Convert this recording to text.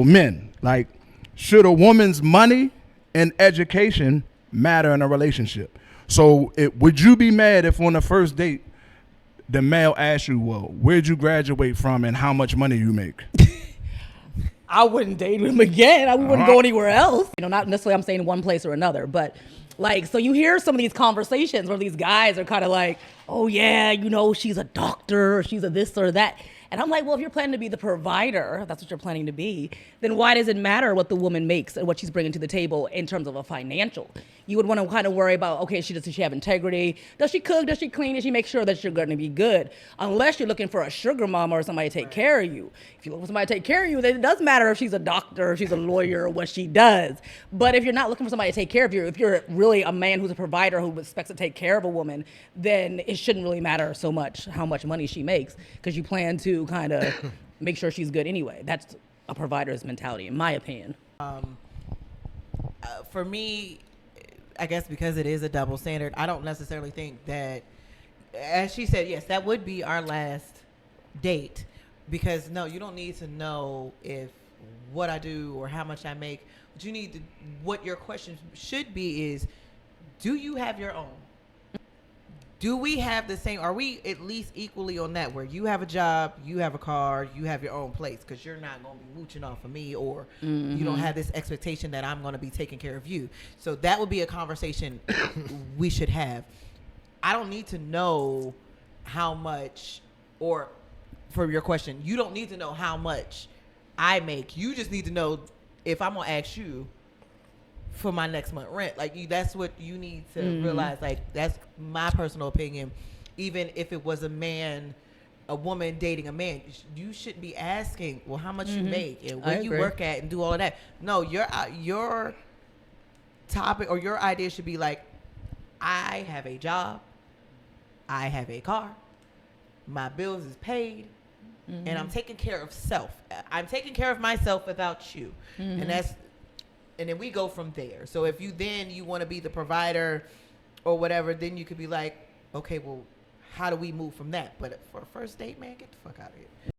So men, like, should a woman's money and education matter in a relationship? So would you be mad if on the first date the male asks you, well, where'd you graduate from and how much money you make? I wouldn't date him again. I wouldn't go anywhere else. Not necessarily I'm saying one place or another, but like, so you hear some of these conversations where these guys are kind of like, oh yeah, she's a doctor or she's a this or that. And I'm like, well, if you're planning to be the provider, that's what you're planning to be, then why does it matter what the woman makes and what she's bringing to the table in terms of a financial? You would want to kind of worry about, okay, does she have integrity? Does she cook? Does she clean? Does she make sure that you're going to be good? Unless you're looking for a sugar mama or somebody to take care of you. If you look for somebody to take care of you, then it doesn't matter if she's a doctor, if she's a lawyer, or what she does. But if you're not looking for somebody to take care of you, if you're really a man who's a provider who expects to take care of a woman, then it shouldn't really matter so much how much money she makes, because you plan to kind of make sure she's good anyway. That's a provider's mentality, in my opinion. For me, I guess because it is a double standard, I don't necessarily think that, as she said, yes, that would be our last date. Because no, you don't need to know if what I do or how much I make. What your question should be is, do you have your own? Do we have the same? Are we at least equally on that, where you have a job, you have a car, you have your own place? Because you're not going to be mooching off of me, or you don't have this expectation that I'm going to be taking care of you. So that would be a conversation we should have. I don't need to know how much, or for your question, you don't need to know how much I make. You just need to know if I'm going to ask you for my next month rent. Like, that's what you need to realize. Like, that's my personal opinion. Even if it was a woman dating a man, you shouldn't be asking, well, how much you make and where you work at and do all of that. No, your topic or your idea should be like, I have a job, I have a car, my bills is paid, and I'm taking care of self. I'm taking care of myself without you. And then we go from there. So if you want to be the provider or whatever, then you could be like, okay, well, how do we move from that? But for a first date, man, get the fuck out of here.